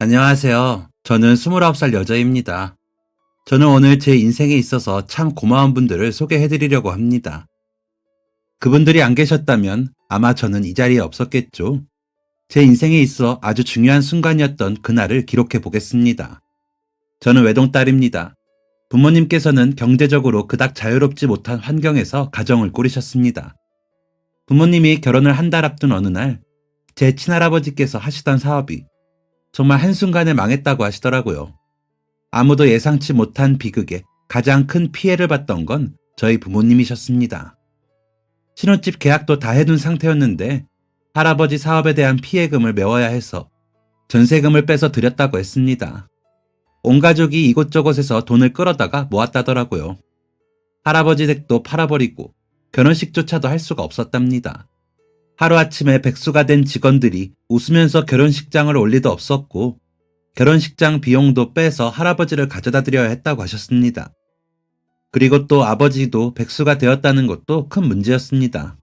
안녕하세요. 저는 29살 여자입니다. 저는 오늘 제 인생에 있어서 참 고마운 분들을 소개해드리려고 합니다. 그분들이 안 계셨다면 아마 저는 이 자리에 없었겠죠. 제 인생에 있어 아주 중요한 순간이었던 그날을 기록해 보겠습니다. 저는 외동딸입니다. 부모님께서는 경제적으로 그닥 자유롭지 못한 환경에서 가정을 꾸리셨습니다. 부모님이 결혼을 한 달 앞둔 어느 날, 제 친할아버지께서 하시던 사업이 정말 한순간에 망했다고 하시더라고요. 아무도 예상치 못한 비극에 가장 큰 피해를 봤던 건 저희 부모님이셨습니다. 신혼집 계약도 다 해둔 상태였는데 할아버지 사업에 대한 피해금을 메워야 해서 전세금을 빼서 드렸다고 했습니다. 온 가족이 이곳저곳에서 돈을 끌어다가 모았다더라고요. 할아버지 댁도 팔아버리고 결혼식조차도 할 수가 없었답니다. 하루아침에 백수가 된 직원들이 웃으면서 결혼식장을 올 리도 없었고 결혼식장 비용도 빼서 할아버지를 가져다 드려야 했다고 하셨습니다. 그리고 또 아버지도 백수가 되었다는 것도 큰 문제였습니다.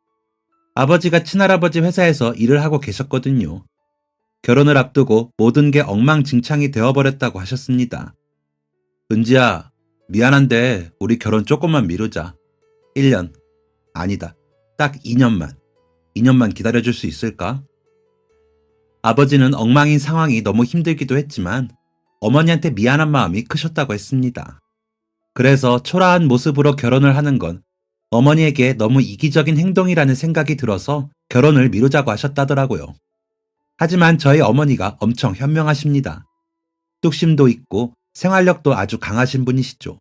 아버지가 친할아버지 회사에서 일을 하고 계셨거든요. 결혼을 앞두고 모든 게 엉망진창이 되어버렸다고 하셨습니다. 은지야, 미안한데 우리 결혼 조금만 미루자. 1년, 아니다, 딱 2년만 기다려줄 수 있을까? 아버지는 엉망인 상황이 너무 힘들기도 했지만 어머니한테 미안한 마음이 크셨다고 했습니다. 그래서 초라한 모습으로 결혼을 하는 건 어머니에게 너무 이기적인 행동이라는 생각이 들어서 결혼을 미루자고 하셨다더라고요. 하지만 저희 어머니가 엄청 현명하십니다. 뚝심도 있고 생활력도 아주 강하신 분이시죠.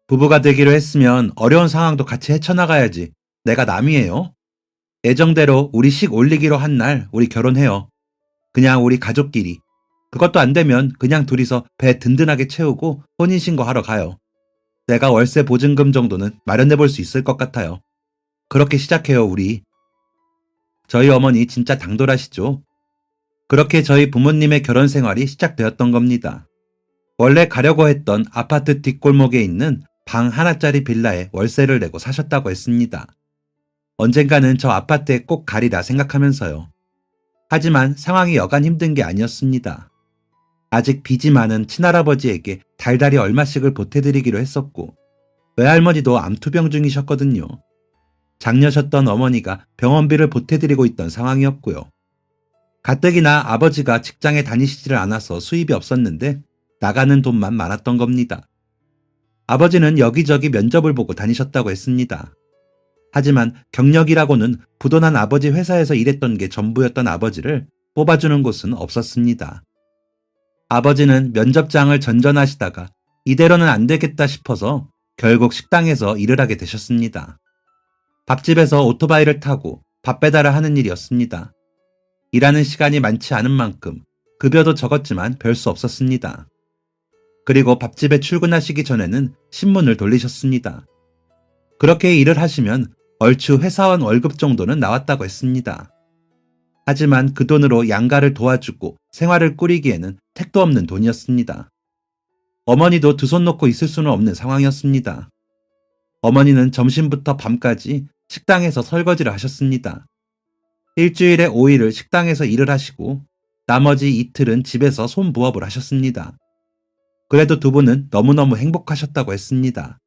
부부가 되기로 했으면 어려운 상황도 같이 헤쳐나가야지. 내가 남이에요? 예정대로 우리 식 올리기로 한 날 우리 결혼해요. 그냥 우리 가족끼리. 그것도 안 되면 그냥 둘이서 배 든든하게 채우고 혼인신고 하러 가요. 내가 월세 보증금 정도는 마련해 볼 수 있을 것 같아요. 그렇게 시작해요, 우리. 저희 어머니 진짜 당돌하시죠? 그렇게 저희 부모님의 결혼 생활이 시작되었던 겁니다. 원래 가려고 했던 아파트 뒷골목에 있는 방 하나짜리 빌라에 월세를 내고 사셨다고 했습니다. 언젠가는 저 아파트에 꼭 가리라 생각하면서요. 하지만 상황이 여간 힘든 게 아니었습니다. 아직 빚이 많은 친할아버지에게 달달이 얼마씩을 보태드리기로 했었고 외할머니도 암투병 중이셨거든요. 장녀셨던 어머니가 병원비를 보태드리고 있던 상황이었고요. 가뜩이나 아버지가 직장에 다니시지를 않아서 수입이 없었는데 나가는 돈만 많았던 겁니다. 아버지는 여기저기 면접을 보고 다니셨다고 했습니다. 하지만 경력이라고는 부도난 아버지 회사에서 일했던 게 전부였던 아버지를 뽑아주는 곳은 없었습니다. 아버지는 면접장을 전전하시다가 이대로는 안 되겠다 싶어서 결국 식당에서 일을 하게 되셨습니다. 밥집에서 오토바이를 타고 밥 배달을 하는 일이었습니다. 일하는 시간이 많지 않은 만큼 급여도 적었지만 별 수 없었습니다. 그리고 밥집에 출근하시기 전에는 신문을 돌리셨습니다. 그렇게 일을 하시면 얼추 회사원 월급 정도는 나왔다고 했습니다. 하지만 그 돈으로 양가를 도와주고 생활을 꾸리기에는 택도 없는 돈이었습니다. 어머니도 두 손 놓고 있을 수는 없는 상황이었습니다. 어머니는 점심부터 밤까지 식당에서 설거지를 하셨습니다. 일주일에 5일을 식당에서 일을 하시고 나머지 이틀은 집에서 손부업을 하셨습니다. 그래도 두 분은 너무너무 행복하셨다고 했습니다.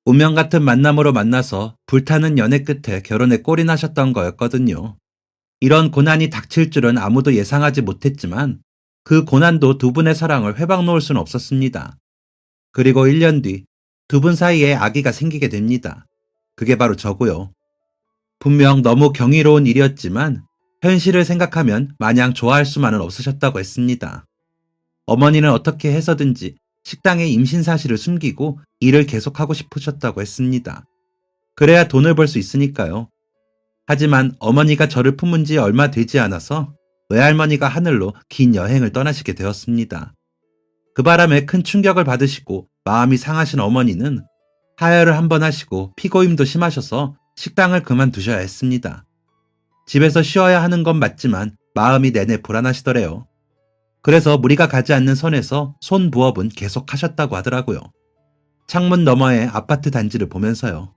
운명 같은 만남으로 만나서 불타는 연애 끝에 결혼에 꼴이 나셨던 거였거든요. 이런 고난이 닥칠 줄은 아무도 예상하지 못했지만 그 고난도 두 분의 사랑을 회방 놓을 수는 없었습니다. 그리고 1년 뒤 두 분 사이에 아기가 생기게 됩니다. 그게 바로 저고요. 분명 너무 경이로운 일이었지만 현실을 생각하면 마냥 좋아할 수만은 없으셨다고 했습니다. 어머니는 어떻게 해서든지 식당의 임신 사실을 숨기고 일을 계속하고 싶으셨다고 했습니다. 그래야 돈을 벌 수 있으니까요. 하지만 어머니가 저를 품은 지 얼마 되지 않아서 외할머니가 하늘로 긴 여행을 떠나시게 되었습니다. 그 바람에 큰 충격을 받으시고 마음이 상하신 어머니는 하혈을 한번 하시고 피고임도 심하셔서 식당을 그만두셔야 했습니다. 집에서 쉬어야 하는 건 맞지만 마음이 내내 불안하시더래요. 그래서 무리가 가지 않는 선에서 손부업은 계속 하셨다고 하더라고요. 창문 너머의 아파트 단지를 보면서요.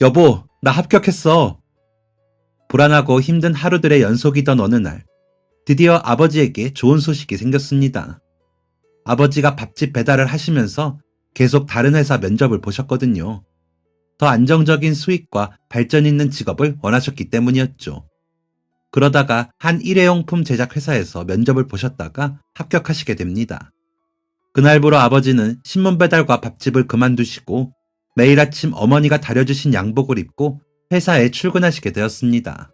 여보, 나 합격했어. 불안하고 힘든 하루들의 연속이던 어느 날, 드디어 아버지에게 좋은 소식이 생겼습니다. 아버지가 밥집 배달을 하시면서 계속 다른 회사 면접을 보셨거든요. 더 안정적인 수익과 발전 있는 직업을 원하셨기 때문이었죠. 그러다가 한 일회용품 제작 회사에서 면접을 보셨다가 합격하시게 됩니다. 그날부로 아버지는 신문 배달과 밥집을 그만두시고 매일 아침 어머니가 다려주신 양복을 입고 회사에 출근하시게 되었습니다.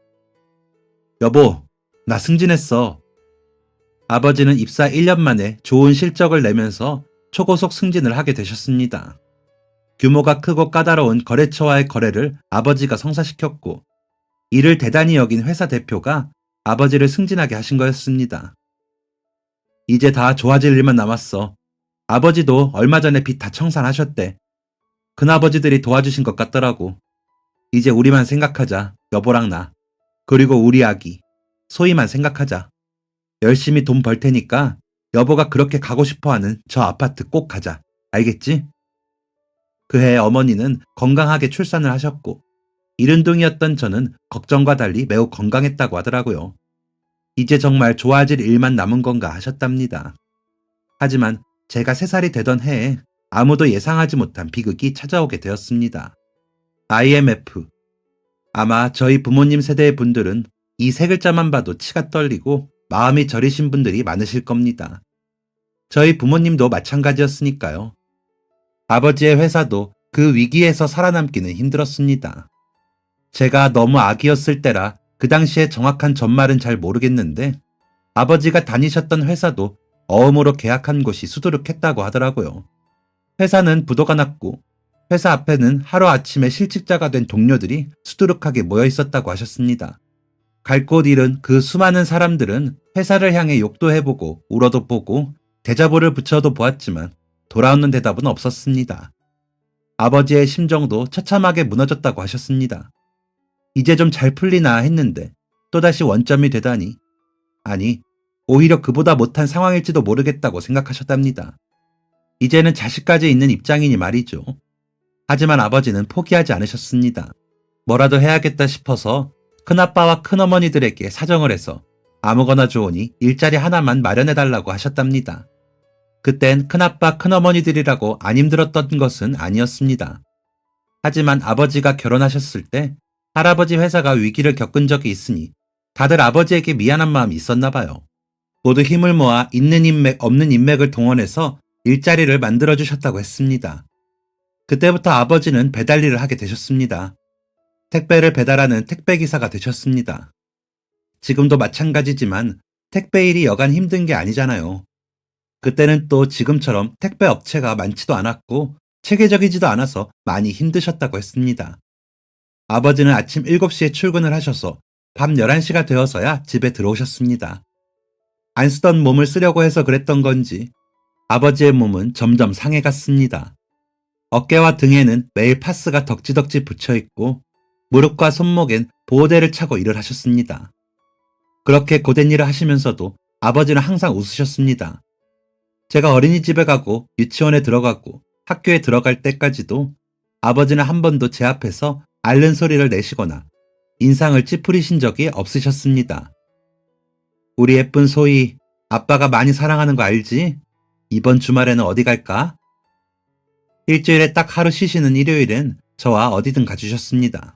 여보, 나 승진했어. 아버지는 입사 1년 만에 좋은 실적을 내면서 초고속 승진을 하게 되셨습니다. 규모가 크고 까다로운 거래처와의 거래를 아버지가 성사시켰고, 이를 대단히 여긴 회사 대표가 아버지를 승진하게 하신 거였습니다. 이제 다 좋아질 일만 남았어. 아버지도 얼마 전에 빚 다 청산하셨대. 큰아버지들이 도와주신 것 같더라고. 이제 우리만 생각하자, 여보랑 나. 그리고 우리 아기. 소희만 생각하자. 열심히 돈 벌 테니까 여보가 그렇게 가고 싶어하는 저 아파트 꼭 가자. 알겠지? 그해 어머니는 건강하게 출산을 하셨고, 이른둥이였던 저는 걱정과 달리 매우 건강했다고 하더라고요. 이제 정말 좋아질 일만 남은 건가 하셨답니다. 하지만 제가 3살이 되던 해에 아무도 예상하지 못한 비극이 찾아오게 되었습니다. IMF. 아마 저희 부모님 세대의 분들은 이 3글자만 봐도 치가 떨리고 마음이 저리신 분들이 많으실 겁니다. 저희 부모님도 마찬가지였으니까요. 아버지의 회사도 그 위기에서 살아남기는 힘들었습니다. 제가 너무 아기였을 때라 그 당시에 정확한 전말은 잘 모르겠는데 아버지가 다니셨던 회사도 어음으로 계약한 곳이 수두룩했다고 하더라고요. 회사는 부도가 났고 회사 앞에는 하루아침에 실직자가 된 동료들이 수두룩하게 모여 있었다고 하셨습니다. 갈 곳 잃은 그 수많은 사람들은 회사를 향해 욕도 해보고 울어도 보고 대자보를 붙여도 보았지만 돌아오는 대답은 없었습니다. 아버지의 심정도 처참하게 무너졌다고 하셨습니다. 이제 좀 잘 풀리나 했는데 또다시 원점이 되다니. 아니, 오히려 그보다 못한 상황일지도 모르겠다고 생각하셨답니다. 이제는 자식까지 있는 입장이니 말이죠. 하지만 아버지는 포기하지 않으셨습니다. 뭐라도 해야겠다 싶어서 큰아빠와 큰어머니들에게 사정을 해서 아무거나 좋으니 일자리 하나만 마련해달라고 하셨답니다. 그땐 큰아빠 큰어머니들이라고 안 힘들었던 것은 아니었습니다. 하지만 아버지가 결혼하셨을 때 할아버지 회사가 위기를 겪은 적이 있으니 다들 아버지에게 미안한 마음이 있었나 봐요. 모두 힘을 모아 있는 인맥 없는 인맥을 동원해서 일자리를 만들어주셨다고 했습니다. 그때부터 아버지는 배달 일을 하게 되셨습니다. 택배를 배달하는 택배기사가 되셨습니다. 지금도 마찬가지지만 택배 일이 여간 힘든 게 아니잖아요. 그때는 또 지금처럼 택배 업체가 많지도 않았고 체계적이지도 않아서 많이 힘드셨다고 했습니다. 아버지는 아침 7시에 출근을 하셔서 밤 11시가 되어서야 집에 들어오셨습니다. 안 쓰던 몸을 쓰려고 해서 그랬던 건지 아버지의 몸은 점점 상해갔습니다. 어깨와 등에는 매일 파스가 덕지덕지 붙여있고 무릎과 손목엔 보호대를 차고 일을 하셨습니다. 그렇게 고된 일을 하시면서도 아버지는 항상 웃으셨습니다. 제가 어린이집에 가고 유치원에 들어가고 학교에 들어갈 때까지도 아버지는 한 번도 제 앞에서 앓는 소리를 내시거나 인상을 찌푸리신 적이 없으셨습니다. 우리 예쁜 소희, 아빠가 많이 사랑하는 거 알지? 이번 주말에는 어디 갈까? 일주일에 딱 하루 쉬시는 일요일엔 저와 어디든 가주셨습니다.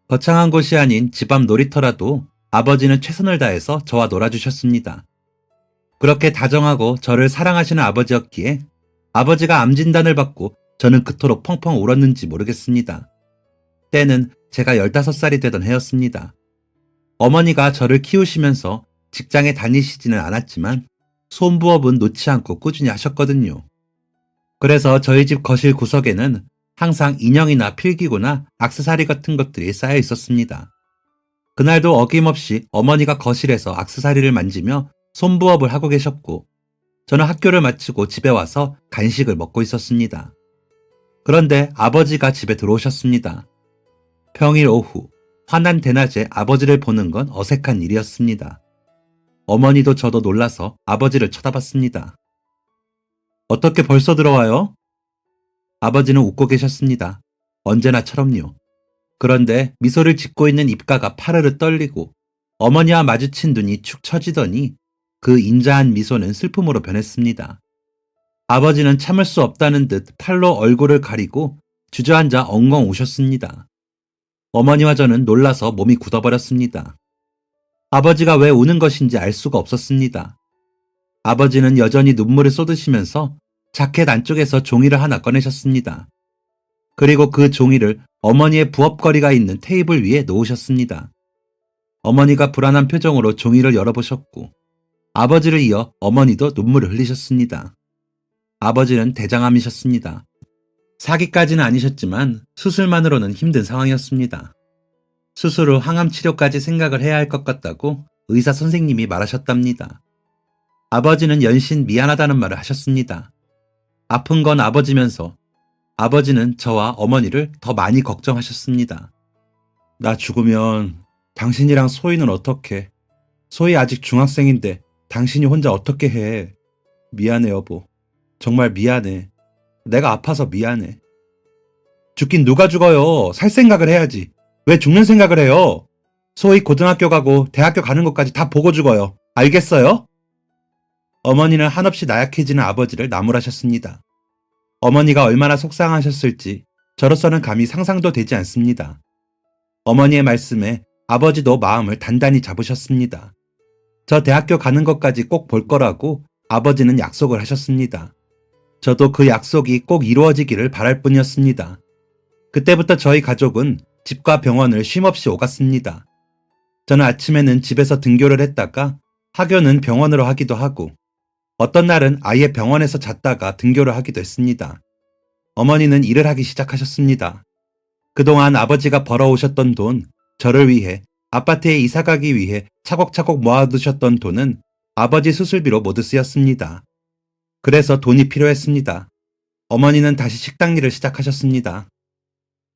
거창한 곳이 아닌 집 앞 놀이터라도 아버지는 최선을 다해서 저와 놀아주셨습니다. 그렇게 다정하고 저를 사랑하시는 아버지였기에 아버지가 암 진단을 받고 저는 그토록 펑펑 울었는지 모르겠습니다. 때는 제가 15살이 되던 해였습니다. 어머니가 저를 키우시면서 직장에 다니시지는 않았지만 손부업은 놓지 않고 꾸준히 하셨거든요. 그래서 저희 집 거실 구석에는 항상 인형이나 필기구나 액세서리 같은 것들이 쌓여 있었습니다. 그날도 어김없이 어머니가 거실에서 액세서리를 만지며 손부업을 하고 계셨고 저는 학교를 마치고 집에 와서 간식을 먹고 있었습니다. 그런데 아버지가 집에 들어오셨습니다. 평일 오후 환한 대낮에 아버지를 보는 건 어색한 일이었습니다. 어머니도 저도 놀라서 아버지를 쳐다봤습니다. 어떻게 벌써 들어와요? 아버지는 웃고 계셨습니다. 언제나처럼요. 그런데 미소를 짓고 있는 입가가 파르르 떨리고 어머니와 마주친 눈이 축 처지더니 그 인자한 미소는 슬픔으로 변했습니다. 아버지는 참을 수 없다는 듯 팔로 얼굴을 가리고 주저앉아 엉엉 우셨습니다. 어머니와 저는 놀라서 몸이 굳어버렸습니다. 아버지가 왜 우는 것인지 알 수가 없었습니다. 아버지는 여전히 눈물을 쏟으시면서 자켓 안쪽에서 종이를 하나 꺼내셨습니다. 그리고 그 종이를 어머니의 부업거리가 있는 테이블 위에 놓으셨습니다. 어머니가 불안한 표정으로 종이를 열어보셨고 아버지를 이어 어머니도 눈물을 흘리셨습니다. 아버지는 대장암이셨습니다. 사기까지는 아니셨지만 수술만으로는 힘든 상황이었습니다. 수술 후 항암 치료까지 생각을 해야 할 것 같다고 의사 선생님이 말하셨답니다. 아버지는 연신 미안하다는 말을 하셨습니다. 아픈 건 아버지면서 아버지는 저와 어머니를 더 많이 걱정하셨습니다. 나 죽으면 당신이랑 소희는 어떻게? 소희 아직 중학생인데 당신이 혼자 어떻게 해? 미안해 여보. 정말 미안해. 내가 아파서 미안해. 죽긴 누가 죽어요. 살 생각을 해야지. 왜 죽는 생각을 해요? 소희 고등학교 가고 대학교 가는 것까지 다 보고 죽어요. 알겠어요? 어머니는 한없이 나약해지는 아버지를 나무라셨습니다. 어머니가 얼마나 속상하셨을지 저로서는 감히 상상도 되지 않습니다. 어머니의 말씀에 아버지도 마음을 단단히 잡으셨습니다. 저 대학교 가는 것까지 꼭 볼 거라고 아버지는 약속을 하셨습니다. 저도 그 약속이 꼭 이루어지기를 바랄 뿐이었습니다. 그때부터 저희 가족은 집과 병원을 쉼없이 오갔습니다. 저는 아침에는 집에서 등교를 했다가 하교는 병원으로 하기도 하고 어떤 날은 아예 병원에서 잤다가 등교를 하기도 했습니다. 어머니는 일을 하기 시작하셨습니다. 그동안 아버지가 벌어오셨던 돈, 저를 위해 아파트에 이사 가기 위해 차곡차곡 모아두셨던 돈은 아버지 수술비로 모두 쓰였습니다. 그래서 돈이 필요했습니다. 어머니는 다시 식당 일을 시작하셨습니다.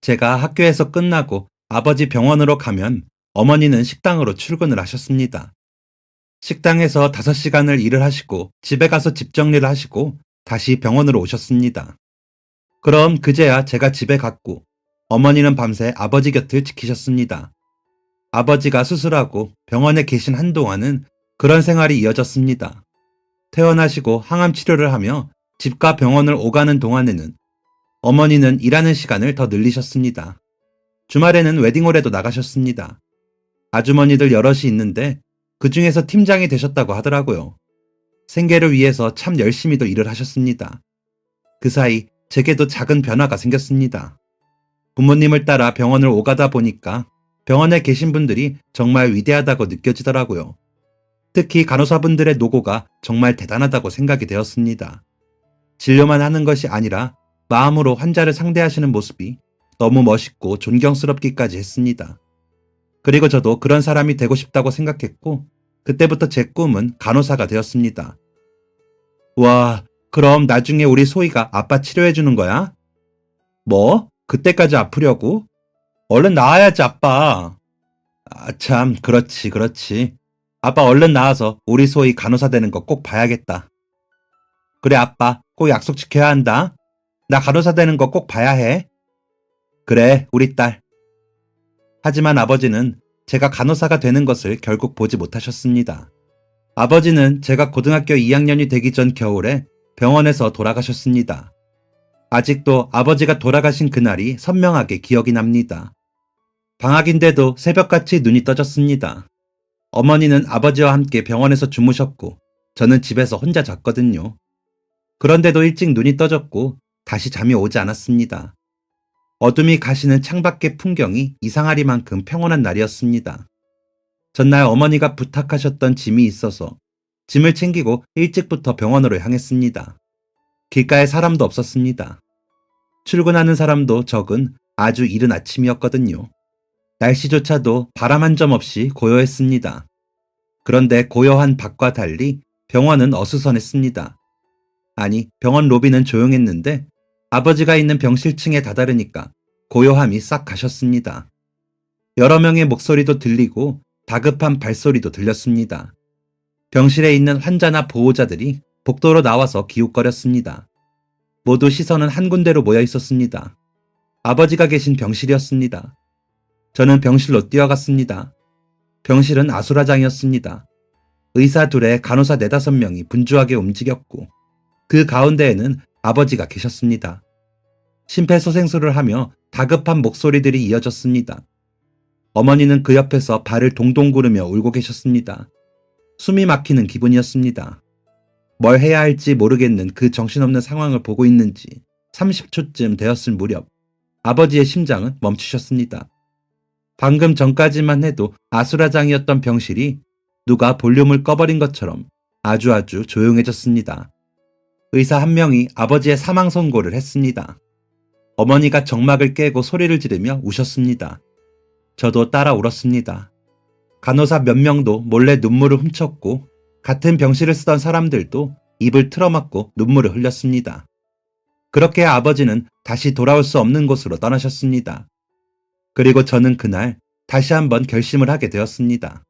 제가 학교에서 끝나고 아버지 병원으로 가면 어머니는 식당으로 출근을 하셨습니다. 식당에서 5시간을 일을 하시고 집에 가서 집 정리를 하시고 다시 병원으로 오셨습니다. 그럼 그제야 제가 집에 갔고 어머니는 밤새 아버지 곁을 지키셨습니다. 아버지가 수술하고 병원에 계신 한동안은 그런 생활이 이어졌습니다. 퇴원하시고 항암 치료를 하며 집과 병원을 오가는 동안에는 어머니는 일하는 시간을 더 늘리셨습니다. 주말에는 웨딩홀에도 나가셨습니다. 아주머니들 여럿이 있는데 그 중에서 팀장이 되셨다고 하더라고요. 생계를 위해서 참 열심히도 일을 하셨습니다. 그 사이 제게도 작은 변화가 생겼습니다. 부모님을 따라 병원을 오가다 보니까 병원에 계신 분들이 정말 위대하다고 느껴지더라고요. 특히 간호사분들의 노고가 정말 대단하다고 생각이 되었습니다. 진료만 하는 것이 아니라 마음으로 환자를 상대하시는 모습이 너무 멋있고 존경스럽기까지 했습니다. 그리고 저도 그런 사람이 되고 싶다고 생각했고 그때부터 제 꿈은 간호사가 되었습니다. 와, 그럼 나중에 우리 소희가 아빠 치료해주는 거야? 뭐? 그때까지 아프려고? 얼른 나아야지 아빠. 아, 참 그렇지. 아빠 얼른 나와서 우리 소희 간호사 되는 거 꼭 봐야겠다. 그래 아빠, 꼭 약속 지켜야 한다. 나 간호사 되는 거 꼭 봐야 해. 그래, 우리 딸. 하지만 아버지는 제가 간호사가 되는 것을 결국 보지 못하셨습니다. 아버지는 제가 고등학교 2학년이 되기 전 겨울에 병원에서 돌아가셨습니다. 아직도 아버지가 돌아가신 그날이 선명하게 기억이 납니다. 방학인데도 새벽같이 눈이 떠졌습니다. 어머니는 아버지와 함께 병원에서 주무셨고 저는 집에서 혼자 잤거든요. 그런데도 일찍 눈이 떠졌고 다시 잠이 오지 않았습니다. 어둠이 가시는 창밖의 풍경이 이상하리만큼 평온한 날이었습니다. 전날 어머니가 부탁하셨던 짐이 있어서 짐을 챙기고 일찍부터 병원으로 향했습니다. 길가에 사람도 없었습니다. 출근하는 사람도 적은 아주 이른 아침이었거든요. 날씨조차도 바람 한 점 없이 고요했습니다. 그런데 고요한 밖과 달리 병원은 어수선했습니다. 아니, 병원 로비는 조용했는데 아버지가 있는 병실층에 다다르니까 고요함이 싹 가셨습니다. 여러 명의 목소리도 들리고 다급한 발소리도 들렸습니다. 병실에 있는 환자나 보호자들이 복도로 나와서 기웃거렸습니다. 모두 시선은 한 군데로 모여 있었습니다. 아버지가 계신 병실이었습니다. 저는 병실로 뛰어갔습니다. 병실은 아수라장이었습니다. 의사 둘에 간호사 4~5명이 분주하게 움직였고 그 가운데에는 아버지가 계셨습니다. 심폐소생술을 하며 다급한 목소리들이 이어졌습니다. 어머니는 그 옆에서 발을 동동 구르며 울고 계셨습니다. 숨이 막히는 기분이었습니다. 뭘 해야 할지 모르겠는 그 정신없는 상황을 보고 있는지 30초쯤 되었을 무렵 아버지의 심장은 멈추셨습니다. 방금 전까지만 해도 아수라장이었던 병실이 누가 볼륨을 꺼버린 것처럼 아주 조용해졌습니다. 의사 한 명이 아버지의 사망 선고를 했습니다. 어머니가 정막을 깨고 소리를 지르며 우셨습니다. 저도 따라 울었습니다. 간호사 몇 명도 몰래 눈물을 훔쳤고 같은 병실을 쓰던 사람들도 입을 틀어막고 눈물을 흘렸습니다. 그렇게 아버지는 다시 돌아올 수 없는 곳으로 떠나셨습니다. 그리고 저는 그날 다시 한번 결심을 하게 되었습니다.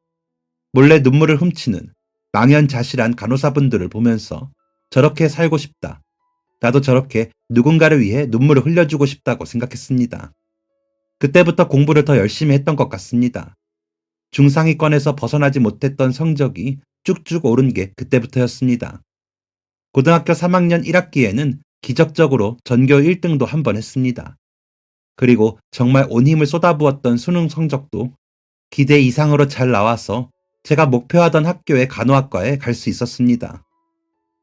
몰래 눈물을 훔치는 망연자실한 간호사분들을 보면서 저렇게 살고 싶다. 나도 저렇게 누군가를 위해 눈물을 흘려주고 싶다고 생각했습니다. 그때부터 공부를 더 열심히 했던 것 같습니다. 중상위권에서 벗어나지 못했던 성적이 쭉쭉 오른 게 그때부터였습니다. 고등학교 3학년 1학기에는 기적적으로 전교 1등도 한 번 했습니다. 그리고 정말 온 힘을 쏟아부었던 수능 성적도 기대 이상으로 잘 나와서 제가 목표하던 학교의 간호학과에 갈 수 있었습니다.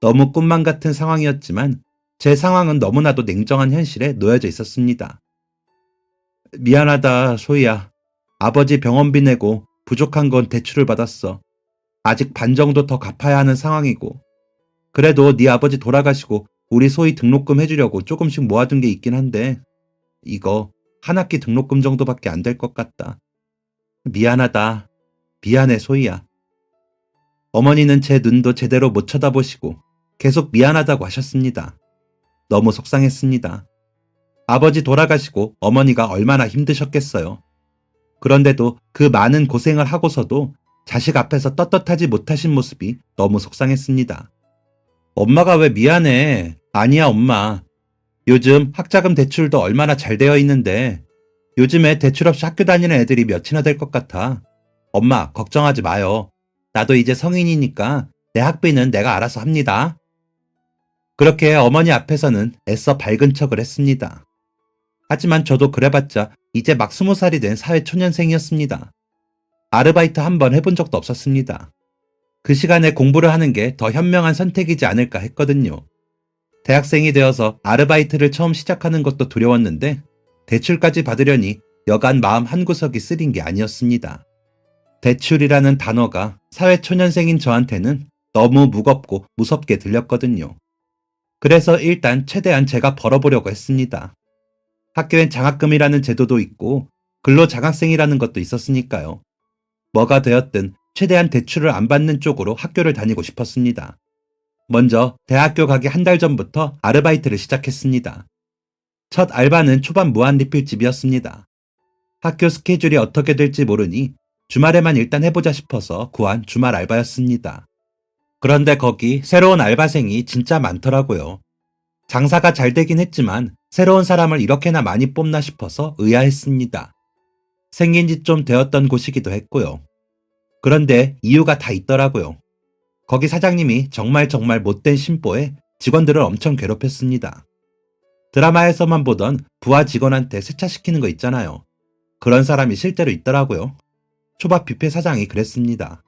너무 꿈만 같은 상황이었지만 제 상황은 너무나도 냉정한 현실에 놓여져 있었습니다. 미안하다, 소희야. 아버지 병원비 내고 부족한 건 대출을 받았어. 아직 반 정도 더 갚아야 하는 상황이고. 그래도 네 아버지 돌아가시고 우리 소희 등록금 해주려고 조금씩 모아둔 게 있긴 한데 이거 한 학기 등록금 정도밖에 안 될 것 같다. 미안하다. 미안해, 소희야. 어머니는 제 눈도 제대로 못 쳐다보시고 계속 미안하다고 하셨습니다. 너무 속상했습니다. 아버지 돌아가시고 어머니가 얼마나 힘드셨겠어요. 그런데도 그 많은 고생을 하고서도 자식 앞에서 떳떳하지 못하신 모습이 너무 속상했습니다. 엄마가 왜 미안해? 아니야, 엄마. 요즘 학자금 대출도 얼마나 잘 되어 있는데 요즘에 대출 없이 학교 다니는 애들이 몇이나 될 것 같아. 엄마, 걱정하지 마요. 나도 이제 성인이니까 내 학비는 내가 알아서 합니다. 그렇게 어머니 앞에서는 애써 밝은 척을 했습니다. 하지만 저도 그래봤자 이제 막 20살이 된 사회초년생이었습니다. 아르바이트 한 번 해본 적도 없었습니다. 그 시간에 공부를 하는 게 더 현명한 선택이지 않을까 했거든요. 대학생이 되어서 아르바이트를 처음 시작하는 것도 두려웠는데 대출까지 받으려니 여간 마음 한구석이 쓰린 게 아니었습니다. 대출이라는 단어가 사회초년생인 저한테는 너무 무겁고 무섭게 들렸거든요. 그래서 일단 최대한 제가 벌어보려고 했습니다. 학교엔 장학금이라는 제도도 있고 근로장학생이라는 것도 있었으니까요. 뭐가 되었든 최대한 대출을 안 받는 쪽으로 학교를 다니고 싶었습니다. 먼저 대학교 가기 한 달 전부터 아르바이트를 시작했습니다. 첫 알바는 초반 무한리필집이었습니다. 학교 스케줄이 어떻게 될지 모르니 주말에만 일단 해보자 싶어서 구한 주말 알바였습니다. 그런데 거기 새로운 알바생이 진짜 많더라고요. 장사가 잘 되긴 했지만 새로운 사람을 이렇게나 많이 뽑나 싶어서 의아했습니다. 생긴 지 좀 되었던 곳이기도 했고요. 그런데 이유가 다 있더라고요. 거기 사장님이 정말 못된 심보에 직원들을 엄청 괴롭혔습니다. 드라마에서만 보던 부하 직원한테 세차시키는 거 있잖아요. 그런 사람이 실제로 있더라고요. 초밥 뷔페 사장이 그랬습니다.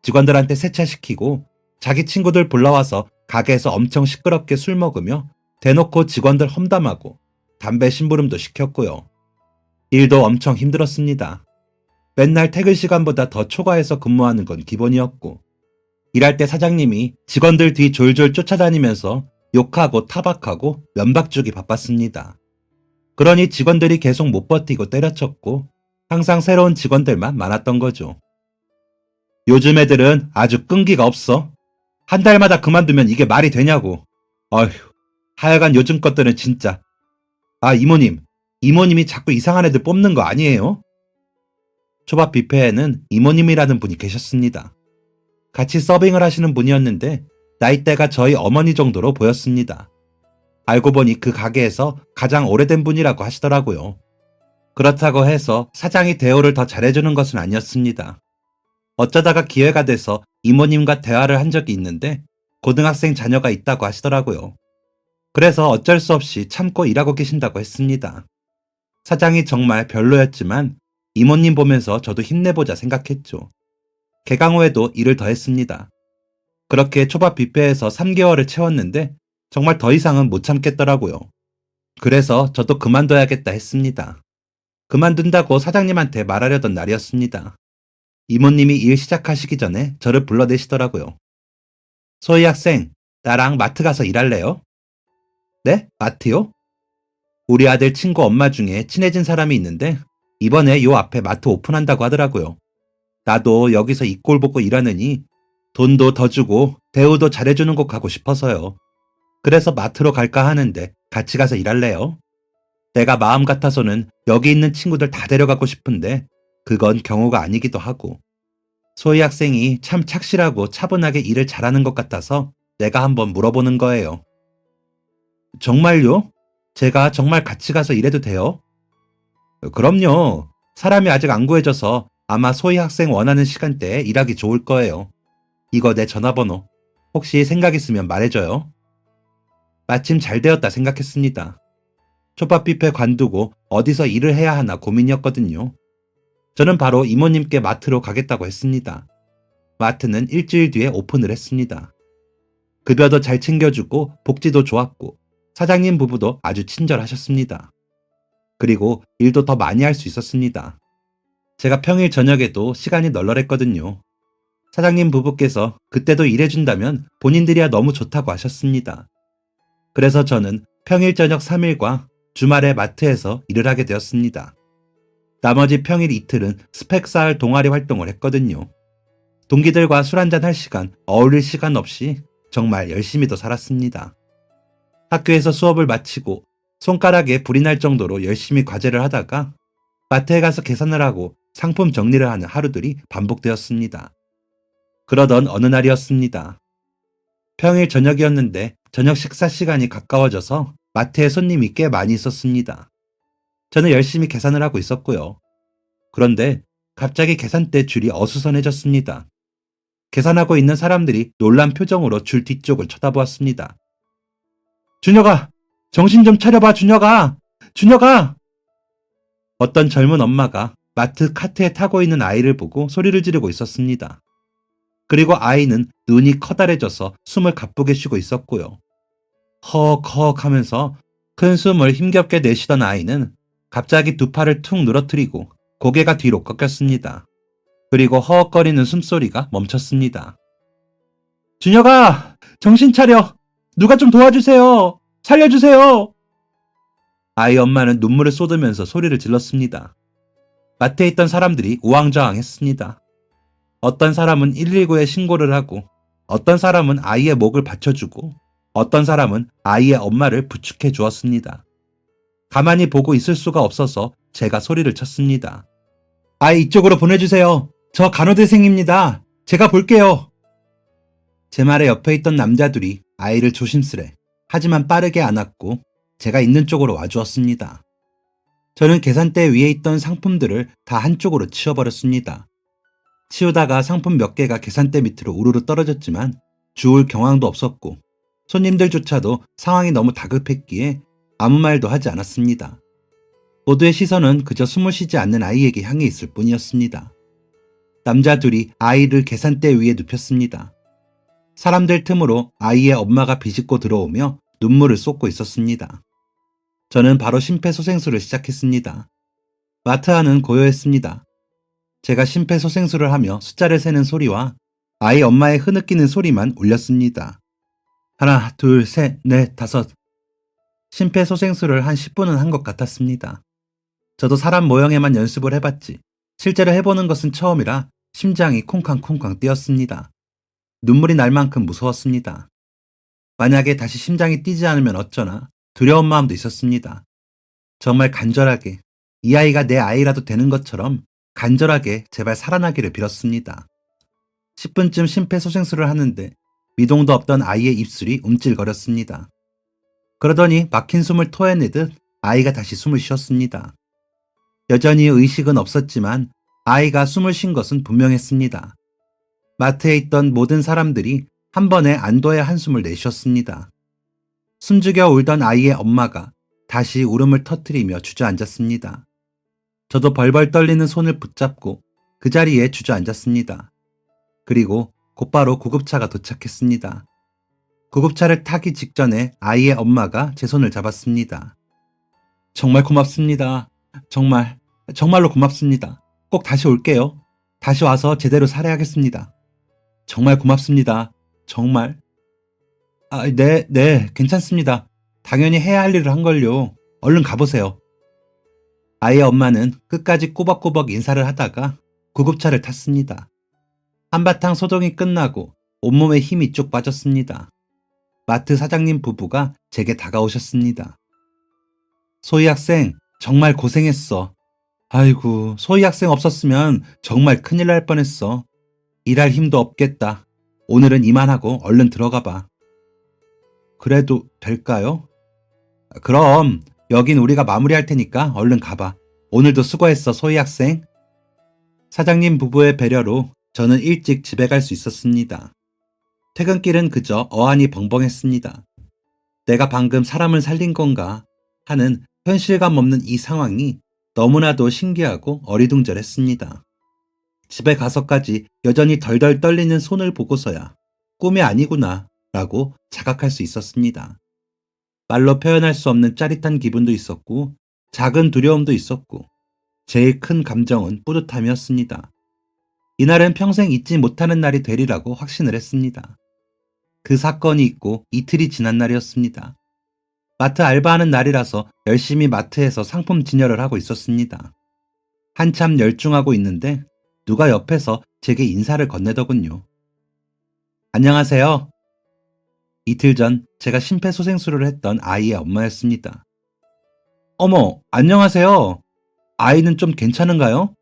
직원들한테 세차시키고 자기 친구들 불러와서 가게에서 엄청 시끄럽게 술 먹으며 대놓고 직원들 험담하고 담배 심부름도 시켰고요. 일도 엄청 힘들었습니다. 맨날 퇴근 시간보다 더 초과해서 근무하는 건 기본이었고 일할 때 사장님이 직원들 뒤 졸졸 쫓아다니면서 욕하고 타박하고 면박 주기 바빴습니다. 그러니 직원들이 계속 못 버티고 때려쳤고 항상 새로운 직원들만 많았던 거죠. 요즘 애들은 아주 끈기가 없어. 한 달마다 그만두면 이게 말이 되냐고. 어휴, 하여간 요즘 것들은 진짜. 아, 이모님이 자꾸 이상한 애들 뽑는 거 아니에요? 초밥 뷔페에는 이모님이라는 분이 계셨습니다. 같이 서빙을 하시는 분이었는데 나이대가 저희 어머니 정도로 보였습니다. 알고 보니 그 가게에서 가장 오래된 분이라고 하시더라고요. 그렇다고 해서 사장이 대우를 더 잘해주는 것은 아니었습니다. 어쩌다가 기회가 돼서 이모님과 대화를 한 적이 있는데 고등학생 자녀가 있다고 하시더라고요. 그래서 어쩔 수 없이 참고 일하고 계신다고 했습니다. 사장이 정말 별로였지만 이모님 보면서 저도 힘내보자 생각했죠. 개강 후에도 일을 더 했습니다. 그렇게 초밥 뷔페에서 3개월을 채웠는데 정말 더 이상은 못 참겠더라고요. 그래서 저도 그만둬야겠다 했습니다. 그만둔다고 사장님한테 말하려던 날이었습니다. 이모님이 일 시작하시기 전에 저를 불러내시더라고요. 소희 학생, 나랑 마트 가서 일할래요? 네? 마트요? 우리 아들 친구 엄마 중에 친해진 사람이 있는데 이번에 요 앞에 마트 오픈한다고 하더라고요. 나도 여기서 이 꼴 보고 일하느니 돈도 더 주고 대우도 잘해주는 곳 가고 싶어서요. 그래서 마트로 갈까 하는데 같이 가서 일할래요? 내가 마음 같아서는 여기 있는 친구들 다 데려가고 싶은데 그건 경우가 아니기도 하고 소희 학생이 참 착실하고 차분하게 일을 잘하는 것 같아서 내가 한번 물어보는 거예요. 정말요? 제가 정말 같이 가서 일해도 돼요? 그럼요. 사람이 아직 안 구해져서 아마 소희 학생 원하는 시간대에 일하기 좋을 거예요. 이거 내 전화번호. 혹시 생각 있으면 말해줘요. 마침 잘 되었다 생각했습니다. 초밥 뷔페 관두고 어디서 일을 해야 하나 고민이었거든요. 저는 바로 이모님께 마트로 가겠다고 했습니다. 마트는 일주일 뒤에 오픈을 했습니다. 급여도 잘 챙겨주고 복지도 좋았고 사장님 부부도 아주 친절하셨습니다. 그리고 일도 더 많이 할 수 있었습니다. 제가 평일 저녁에도 시간이 널널했거든요. 사장님 부부께서 그때도 일해준다면 본인들이야 너무 좋다고 하셨습니다. 그래서 저는 평일 저녁 3일과 주말에 마트에서 일을 하게 되었습니다. 나머지 평일 이틀은 스펙 쌓을 동아리 활동을 했거든요. 동기들과 술 한잔 할 시간, 어울릴 시간 없이 정말 열심히도 살았습니다. 학교에서 수업을 마치고 손가락에 불이 날 정도로 열심히 과제를 하다가 마트에 가서 계산을 하고 상품 정리를 하는 하루들이 반복되었습니다. 그러던 어느 날이었습니다. 평일 저녁이었는데 저녁 식사 시간이 가까워져서 마트에 손님이 꽤 많이 있었습니다. 저는 열심히 계산을 하고 있었고요. 그런데 갑자기 계산대 줄이 어수선해졌습니다. 계산하고 있는 사람들이 놀란 표정으로 줄 뒤쪽을 쳐다보았습니다. 준혁아! 정신 좀 차려봐, 준혁아! 준혁아! 어떤 젊은 엄마가 마트 카트에 타고 있는 아이를 보고 소리를 지르고 있었습니다. 그리고 아이는 눈이 커다래져서 숨을 가쁘게 쉬고 있었고요. 헉헉 하면서 큰 숨을 힘겹게 내쉬던 아이는 갑자기 두 팔을 툭 늘어뜨리고 고개가 뒤로 꺾였습니다. 그리고 허헉거리는 숨소리가 멈췄습니다. 준혁아! 정신 차려! 누가 좀 도와주세요! 살려주세요! 아이 엄마는 눈물을 쏟으면서 소리를 질렀습니다. 마트에 있던 사람들이 우왕좌왕했습니다. 어떤 사람은 119에 신고를 하고 어떤 사람은 아이의 목을 받쳐주고 어떤 사람은 아이의 엄마를 부축해 주었습니다. 가만히 보고 있을 수가 없어서 제가 소리를 쳤습니다. 아이 이쪽으로 보내주세요. 저 간호대생입니다. 제가 볼게요. 제 말에 옆에 있던 남자들이 아이를 조심스레 하지만 빠르게 안았고 제가 있는 쪽으로 와주었습니다. 저는 계산대 위에 있던 상품들을 다 한쪽으로 치워버렸습니다. 치우다가 상품 몇 개가 계산대 밑으로 우르르 떨어졌지만 주울 경황도 없었고 손님들조차도 상황이 너무 다급했기에 아무 말도 하지 않았습니다. 모두의 시선은 그저 숨을 쉬지 않는 아이에게 향해 있을 뿐이었습니다. 남자 둘이 아이를 계산대 위에 눕혔습니다. 사람들 틈으로 아이의 엄마가 비집고 들어오며 눈물을 쏟고 있었습니다. 저는 바로 심폐소생술을 시작했습니다. 마트 안은 고요했습니다. 제가 심폐소생술을 하며 숫자를 세는 소리와 아이 엄마의 흐느끼는 소리만 울렸습니다. 하나, 둘, 셋, 넷, 다섯. 심폐소생술을 한 10분은 한 것 같았습니다. 저도 사람 모형에만 연습을 해봤지 실제로 해보는 것은 처음이라 심장이 쿵쾅쿵쾅 뛰었습니다. 눈물이 날 만큼 무서웠습니다. 만약에 다시 심장이 뛰지 않으면 어쩌나 두려운 마음도 있었습니다. 정말 간절하게 이 아이가 내 아이라도 되는 것처럼 간절하게 제발 살아나기를 빌었습니다. 10분쯤 심폐소생술을 하는데 미동도 없던 아이의 입술이 움찔거렸습니다. 그러더니 막힌 숨을 토해내듯 아이가 다시 숨을 쉬었습니다. 여전히 의식은 없었지만 아이가 숨을 쉰 것은 분명했습니다. 마트에 있던 모든 사람들이 한 번에 안도의 한숨을 내쉬었습니다. 숨죽여 울던 아이의 엄마가 다시 울음을 터뜨리며 주저앉았습니다. 저도 벌벌 떨리는 손을 붙잡고 그 자리에 주저앉았습니다. 그리고 곧바로 구급차가 도착했습니다. 구급차를 타기 직전에 아이의 엄마가 제 손을 잡았습니다. 정말 고맙습니다. 정말로 고맙습니다. 꼭 다시 올게요. 다시 와서 제대로 살해하겠습니다. 정말 고맙습니다. 정말. 네, 괜찮습니다. 당연히 해야 할 일을 한 걸요. 얼른 가보세요. 아이의 엄마는 끝까지 꾸벅꾸벅 인사를 하다가 구급차를 탔습니다. 한바탕 소동이 끝나고 온몸에 힘이 쭉 빠졌습니다. 마트 사장님 부부가 제게 다가오셨습니다. 소희 학생, 정말 고생했어. 아이고, 소희 학생 없었으면 정말 큰일 날 뻔했어. 일할 힘도 없겠다. 오늘은 이만하고 얼른 들어가 봐. 그래도 될까요? 그럼 여긴 우리가 마무리할 테니까 얼른 가봐. 오늘도 수고했어, 소희 학생. 사장님 부부의 배려로 저는 일찍 집에 갈 수 있었습니다. 퇴근길은 그저 어안이 벙벙했습니다. 내가 방금 사람을 살린 건가 하는 현실감 없는 이 상황이 너무나도 신기하고 어리둥절했습니다. 집에 가서까지 여전히 덜덜 떨리는 손을 보고서야 꿈이 아니구나 라고 자각할 수 있었습니다. 말로 표현할 수 없는 짜릿한 기분도 있었고 작은 두려움도 있었고 제일 큰 감정은 뿌듯함이었습니다. 이날은 평생 잊지 못하는 날이 되리라고 확신을 했습니다. 그 사건이 있고 이틀이 지난 날이었습니다. 마트 알바하는 날이라서 열심히 마트에서 상품 진열을 하고 있었습니다. 한참 열중하고 있는데 누가 옆에서 제게 인사를 건네더군요. 안녕하세요. 이틀 전 제가 심폐소생술을 했던 아이의 엄마였습니다. 어머, 안녕하세요. 아이는 좀 괜찮은가요?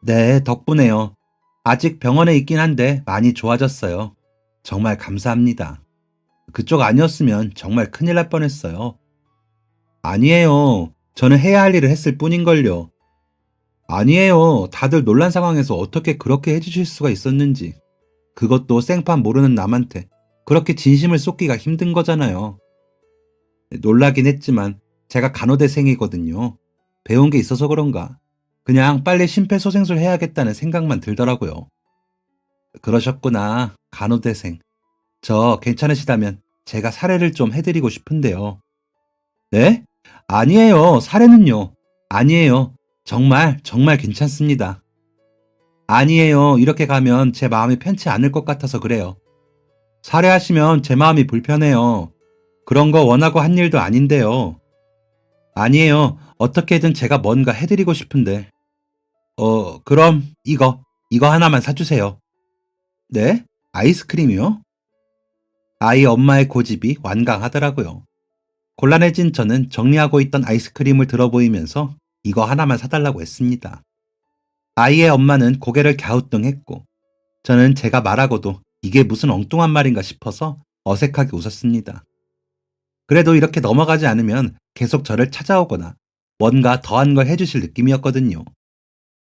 네, 덕분에요. 아직 병원에 있긴 한데 많이 좋아졌어요. 정말 감사합니다. 그쪽 아니었으면 정말 큰일 날 뻔했어요. 아니에요. 저는 해야 할 일을 했을 뿐인걸요. 아니에요. 다들 놀란 상황에서 어떻게 그렇게 해주실 수가 있었는지. 그것도 생판 모르는 남한테 그렇게 진심을 쏟기가 힘든 거잖아요. 놀라긴 했지만 제가 간호대생이거든요. 배운 게 있어서 그런가. 그냥 빨리 심폐소생술 해야겠다는 생각만 들더라고요. 그러셨구나. 간호대생. 저 괜찮으시다면 제가 사례를 좀 해드리고 싶은데요. 네? 아니에요. 사례는요. 아니에요. 정말 괜찮습니다. 아니에요. 이렇게 가면 제 마음이 편치 않을 것 같아서 그래요. 살해하시면 제 마음이 불편해요. 그런 거 원하고 한 일도 아닌데요. 아니에요. 어떻게든 제가 뭔가 해드리고 싶은데. 그럼 이거 하나만 사주세요. 네? 아이스크림이요? 아이 엄마의 고집이 완강하더라고요. 곤란해진 저는 정리하고 있던 아이스크림을 들어보이면서 이거 하나만 사달라고 했습니다. 아이의 엄마는 고개를 갸우뚱했고 저는 제가 말하고도 이게 무슨 엉뚱한 말인가 싶어서 어색하게 웃었습니다. 그래도 이렇게 넘어가지 않으면 계속 저를 찾아오거나 뭔가 더한 걸 해주실 느낌이었거든요.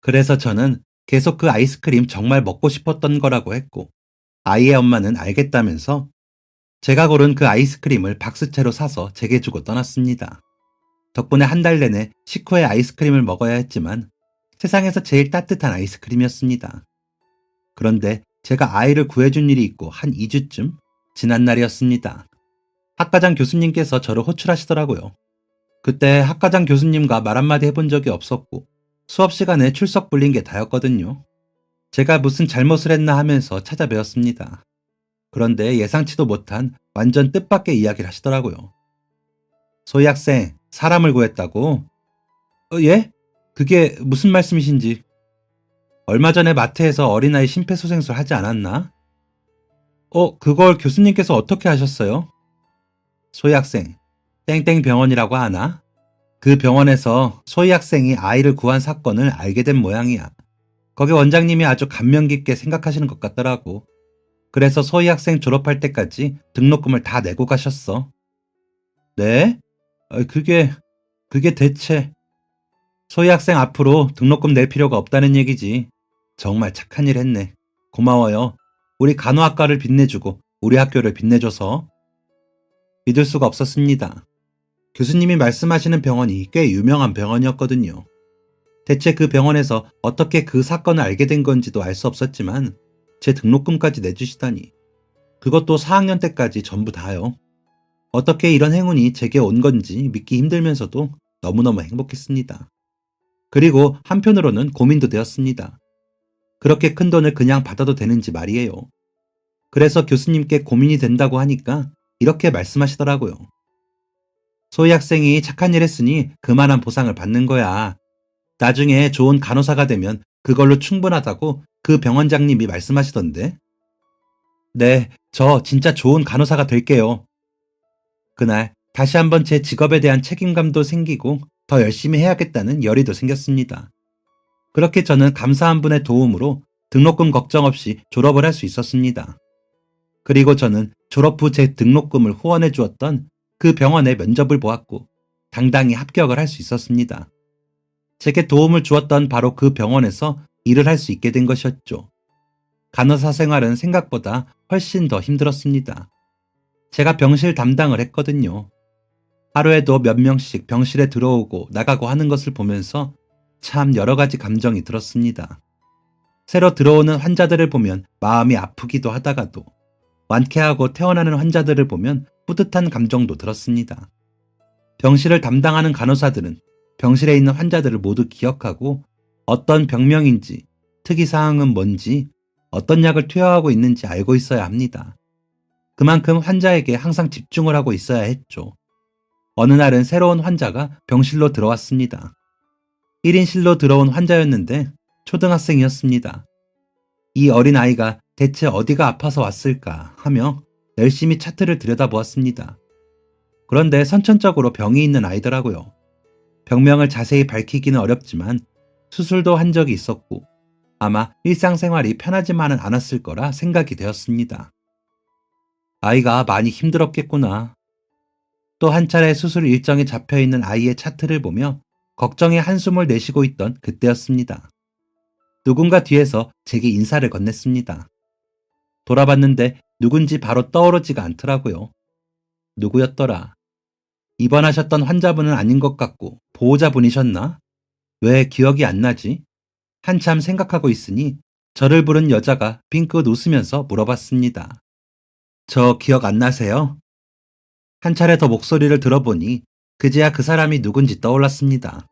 그래서 저는 계속 그 아이스크림 정말 먹고 싶었던 거라고 했고 아이의 엄마는 알겠다면서 제가 고른 그 아이스크림을 박스채로 사서 제게 주고 떠났습니다. 덕분에 한 달 내내 식후에 아이스크림을 먹어야 했지만 세상에서 제일 따뜻한 아이스크림이었습니다. 그런데 제가 아이를 구해준 일이 있고 한 2주쯤 지난 날이었습니다. 학과장 교수님께서 저를 호출하시더라고요. 그때 학과장 교수님과 말 한마디 해본 적이 없었고 수업 시간에 출석 불린 게 다였거든요. 제가 무슨 잘못을 했나 하면서 찾아뵈었습니다. 그런데 예상치도 못한 완전 뜻밖의 이야기를 하시더라고요. 소희 학생, 사람을 구했다고? 예? 그게 무슨 말씀이신지. 얼마 전에 마트에서 어린아이 심폐소생술 하지 않았나? 그걸 교수님께서 어떻게 하셨어요? 소희 학생, 땡땡 병원이라고 하나? 그 병원에서 소희 학생이 아이를 구한 사건을 알게 된 모양이야. 거기 원장님이 아주 감명 깊게 생각하시는 것 같더라고. 그래서 소희 학생 졸업할 때까지 등록금을 다 내고 가셨어. 네? 그게 대체... 소희 학생 앞으로 등록금 낼 필요가 없다는 얘기지. 정말 착한 일 했네. 고마워요. 우리 간호학과를 빛내주고 우리 학교를 빛내줘서. 믿을 수가 없었습니다. 교수님이 말씀하시는 병원이 꽤 유명한 병원이었거든요. 대체 그 병원에서 어떻게 그 사건을 알게 된 건지도 알 수 없었지만 제 등록금까지 내주시다니. 그것도 4학년 때까지 전부 다요. 어떻게 이런 행운이 제게 온 건지 믿기 힘들면서도 너무너무 행복했습니다. 그리고 한편으로는 고민도 되었습니다. 그렇게 큰 돈을 그냥 받아도 되는지 말이에요. 그래서 교수님께 고민이 된다고 하니까 이렇게 말씀하시더라고요. 소희 학생이 착한 일 했으니 그만한 보상을 받는 거야. 나중에 좋은 간호사가 되면 그걸로 충분하다고 그 병원장님이 말씀하시던데. 네, 저 진짜 좋은 간호사가 될게요. 그날 다시 한번 제 직업에 대한 책임감도 생기고 더 열심히 해야겠다는 열의도 생겼습니다. 그렇게 저는 감사한 분의 도움으로 등록금 걱정 없이 졸업을 할 수 있었습니다. 그리고 저는 졸업 후 제 등록금을 후원해 주었던 그 병원의 면접을 보았고 당당히 합격을 할 수 있었습니다. 제게 도움을 주었던 바로 그 병원에서 일을 할 수 있게 된 것이었죠. 간호사 생활은 생각보다 훨씬 더 힘들었습니다. 제가 병실 담당을 했거든요. 하루에도 몇 명씩 병실에 들어오고 나가고 하는 것을 보면서 참 여러 가지 감정이 들었습니다. 새로 들어오는 환자들을 보면 마음이 아프기도 하다가도 완쾌하고 퇴원하는 환자들을 보면 뿌듯한 감정도 들었습니다. 병실을 담당하는 간호사들은 병실에 있는 환자들을 모두 기억하고 어떤 병명인지, 특이사항은 뭔지, 어떤 약을 투여하고 있는지 알고 있어야 합니다. 그만큼 환자에게 항상 집중을 하고 있어야 했죠. 어느 날은 새로운 환자가 병실로 들어왔습니다. 1인실로 들어온 환자였는데 초등학생이었습니다. 이 어린아이가 대체 어디가 아파서 왔을까 하며 열심히 차트를 들여다보았습니다. 그런데 선천적으로 병이 있는 아이더라고요. 병명을 자세히 밝히기는 어렵지만 수술도 한 적이 있었고 아마 일상생활이 편하지만은 않았을 거라 생각이 되었습니다. 아이가 많이 힘들었겠구나. 또 한 차례 수술 일정이 잡혀있는 아이의 차트를 보며 걱정의 한숨을 내쉬고 있던 그때였습니다. 누군가 뒤에서 제게 인사를 건넸습니다. 돌아봤는데 누군지 바로 떠오르지가 않더라고요. 누구였더라? 입원하셨던 환자분은 아닌 것 같고 보호자분이셨나? 왜 기억이 안 나지? 한참 생각하고 있으니 저를 부른 여자가 빙긋 웃으면서 물어봤습니다. 저 기억 안 나세요? 한 차례 더 목소리를 들어보니 그제야 그 사람이 누군지 떠올랐습니다.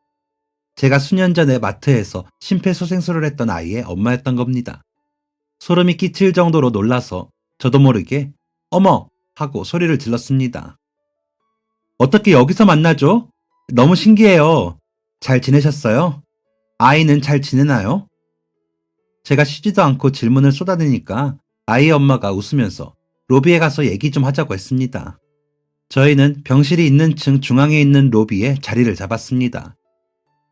제가 수년 전에 마트에서 심폐소생술을 했던 아이의 엄마였던 겁니다. 소름이 끼칠 정도로 놀라서 저도 모르게 어머! 하고 소리를 질렀습니다. 어떻게 여기서 만나죠? 너무 신기해요. 잘 지내셨어요? 아이는 잘 지내나요? 제가 쉬지도 않고 질문을 쏟아내니까 아이의 엄마가 웃으면서 로비에 가서 얘기 좀 하자고 했습니다. 저희는 병실이 있는 층 중앙에 있는 로비에 자리를 잡았습니다.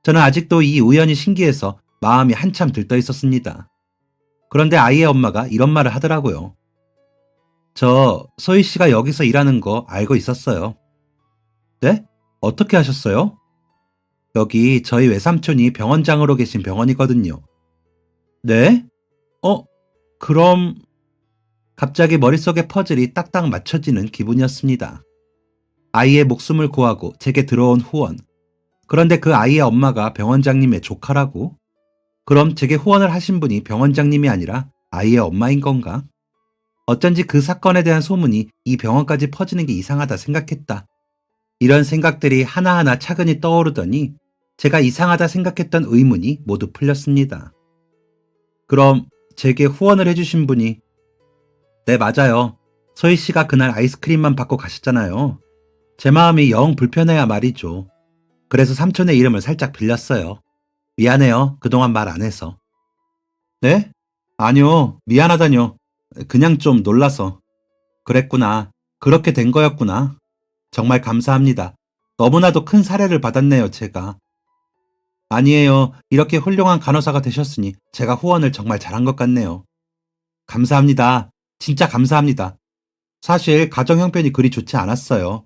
저는 아직도 이 우연이 신기해서 마음이 한참 들떠 있었습니다. 그런데 아이의 엄마가 이런 말을 하더라고요. 저 소희 씨가 여기서 일하는 거 알고 있었어요. 네? 어떻게 하셨어요? 여기 저희 외삼촌이 병원장으로 계신 병원이거든요. 네? 어, 그럼... 갑자기 머릿속의 퍼즐이 딱딱 맞춰지는 기분이었습니다. 아이의 목숨을 구하고 제게 들어온 후원. 그런데 그 아이의 엄마가 병원장님의 조카라고? 그럼 제게 후원을 하신 분이 병원장님이 아니라 아이의 엄마인 건가? 어쩐지 그 사건에 대한 소문이 이 병원까지 퍼지는 게 이상하다 생각했다. 이런 생각들이 하나하나 차근히 떠오르더니 제가 이상하다 생각했던 의문이 모두 풀렸습니다. 그럼 제게 후원을 해주신 분이 네, 맞아요. 소희 씨가 그날 아이스크림만 받고 가셨잖아요. 제 마음이 영 불편해야 말이죠. 그래서 삼촌의 이름을 살짝 빌렸어요. 미안해요. 그동안 말 안 해서. 네? 아니요. 미안하다뇨. 그냥 좀 놀라서. 그랬구나. 그렇게 된 거였구나. 정말 감사합니다. 너무나도 큰 사례를 받았네요, 제가. 아니에요. 이렇게 훌륭한 간호사가 되셨으니 제가 후원을 정말 잘한 것 같네요. 감사합니다. 진짜 감사합니다. 사실 가정 형편이 그리 좋지 않았어요.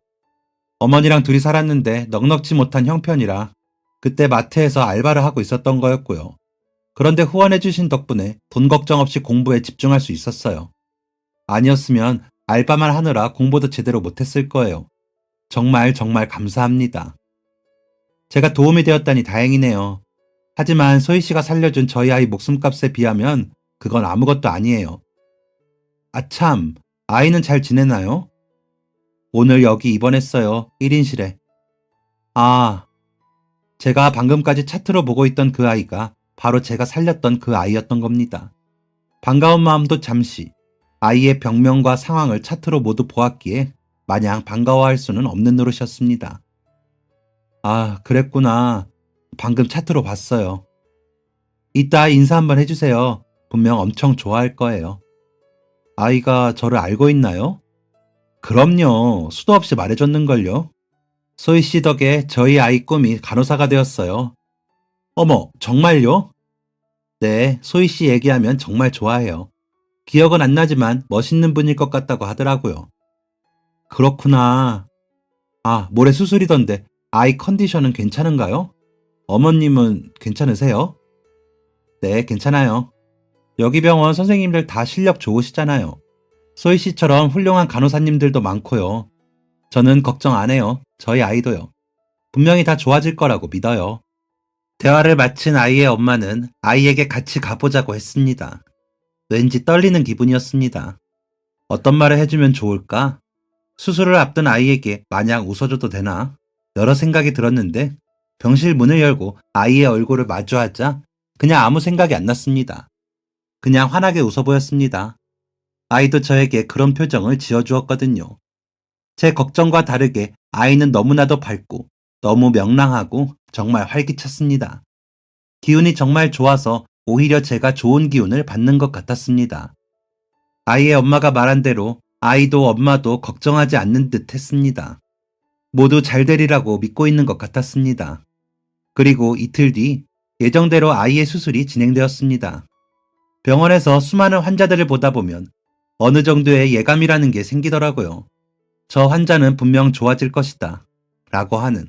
어머니랑 둘이 살았는데 넉넉지 못한 형편이라 그때 마트에서 알바를 하고 있었던 거였고요. 그런데 후원해주신 덕분에 돈 걱정 없이 공부에 집중할 수 있었어요. 아니었으면 알바만 하느라 공부도 제대로 못했을 거예요. 정말 정말 감사합니다. 제가 도움이 되었다니 다행이네요. 하지만 소희 씨가 살려준 저희 아이 목숨값에 비하면 그건 아무것도 아니에요. 아참, 아이는 잘 지내나요? 오늘 여기 입원했어요. 1인실에. 아, 제가 방금까지 차트로 보고 있던 그 아이가 바로 제가 살렸던 그 아이였던 겁니다. 반가운 마음도 잠시 아이의 병명과 상황을 차트로 모두 보았기에 마냥 반가워할 수는 없는 노릇이었습니다. 아, 그랬구나. 방금 차트로 봤어요. 이따 인사 한번 해주세요. 분명 엄청 좋아할 거예요. 아이가 저를 알고 있나요? 그럼요. 수도 없이 말해줬는걸요. 소희 씨 덕에 저희 아이 꿈이 간호사가 되었어요. 어머, 정말요? 네, 소희 씨 얘기하면 정말 좋아해요. 기억은 안 나지만 멋있는 분일 것 같다고 하더라고요. 그렇구나. 아, 모레 수술이던데 아이 컨디션은 괜찮은가요? 어머님은 괜찮으세요? 네, 괜찮아요. 여기 병원 선생님들 다 실력 좋으시잖아요. 소희 씨처럼 훌륭한 간호사님들도 많고요. 저는 걱정 안 해요. 저희 아이도요. 분명히 다 좋아질 거라고 믿어요. 대화를 마친 아이의 엄마는 아이에게 같이 가보자고 했습니다. 왠지 떨리는 기분이었습니다. 어떤 말을 해주면 좋을까? 수술을 앞둔 아이에게 마냥 웃어줘도 되나? 여러 생각이 들었는데 병실 문을 열고 아이의 얼굴을 마주하자 그냥 아무 생각이 안 났습니다. 그냥 환하게 웃어 보였습니다. 아이도 저에게 그런 표정을 지어주었거든요. 제 걱정과 다르게 아이는 너무나도 밝고 너무 명랑하고 정말 활기찼습니다. 기운이 정말 좋아서 오히려 제가 좋은 기운을 받는 것 같았습니다. 아이의 엄마가 말한 대로 아이도 엄마도 걱정하지 않는 듯 했습니다. 모두 잘 되리라고 믿고 있는 것 같았습니다. 그리고 이틀 뒤 예정대로 아이의 수술이 진행되었습니다. 병원에서 수많은 환자들을 보다 보면 어느 정도의 예감이라는 게 생기더라고요. 저 환자는 분명 좋아질 것이다 라고 하는.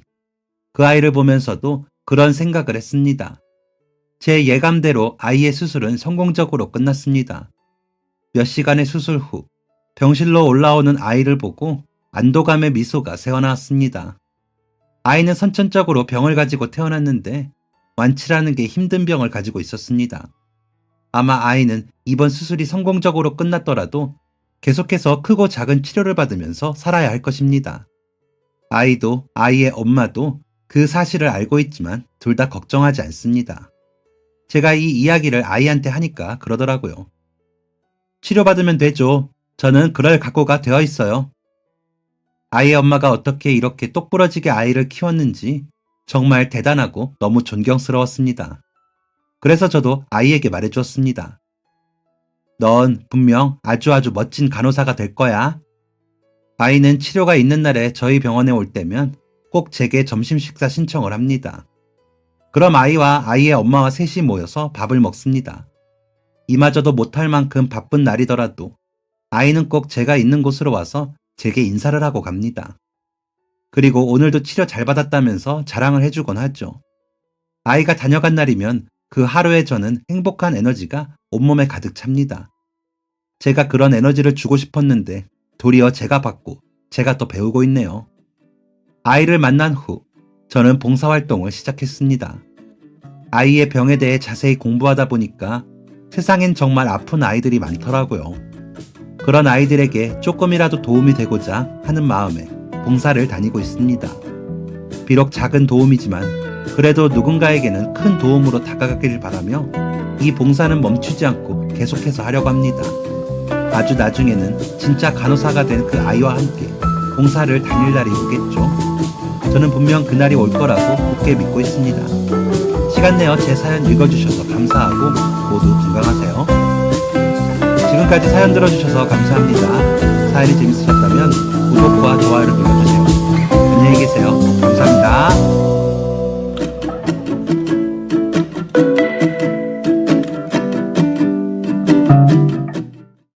그 아이를 보면서도 그런 생각을 했습니다. 제 예감대로 아이의 수술은 성공적으로 끝났습니다. 몇 시간의 수술 후 병실로 올라오는 아이를 보고 안도감의 미소가 새어나왔습니다. 아이는 선천적으로 병을 가지고 태어났는데 완치라는 게 힘든 병을 가지고 있었습니다. 아마 아이는 이번 수술이 성공적으로 끝났더라도 계속해서 크고 작은 치료를 받으면서 살아야 할 것입니다. 아이도 아이의 엄마도 그 사실을 알고 있지만 둘 다 걱정하지 않습니다. 제가 이 이야기를 아이한테 하니까 그러더라고요. 치료받으면 되죠. 저는 그럴 각오가 되어 있어요. 아이의 엄마가 어떻게 이렇게 똑부러지게 아이를 키웠는지 정말 대단하고 너무 존경스러웠습니다. 그래서 저도 아이에게 말해주었습니다. 넌 분명 아주 멋진 간호사가 될 거야. 아이는 치료가 있는 날에 저희 병원에 올 때면 꼭 제게 점심 식사 신청을 합니다. 그럼 아이와 아이의 엄마와 셋이 모여서 밥을 먹습니다. 이마저도 못할 만큼 바쁜 날이더라도 아이는 꼭 제가 있는 곳으로 와서 제게 인사를 하고 갑니다. 그리고 오늘도 치료 잘 받았다면서 자랑을 해주곤 하죠. 아이가 다녀간 날이면 그 하루에 저는 행복한 에너지가 온몸에 가득 찹니다. 제가 그런 에너지를 주고 싶었는데 도리어 제가 받고 제가 또 배우고 있네요. 아이를 만난 후 저는 봉사활동을 시작했습니다. 아이의 병에 대해 자세히 공부하다 보니까 세상엔 정말 아픈 아이들이 많더라고요. 그런 아이들에게 조금이라도 도움이 되고자 하는 마음에 봉사를 다니고 있습니다. 비록 작은 도움이지만 그래도 누군가에게는 큰 도움으로 다가가길 바라며 이 봉사는 멈추지 않고 계속해서 하려고 합니다. 아주 나중에는 진짜 간호사가 된 그 아이와 함께 봉사를 다닐 날이 오겠죠. 저는 분명 그날이 올 거라고 굳게 믿고 있습니다. 시간 내어 제 사연 읽어주셔서 감사하고 모두 건강하세요. 지금까지 사연 들어주셔서 감사합니다. 사연이 재밌으셨다면 구독과 좋아요를 눌러주세요.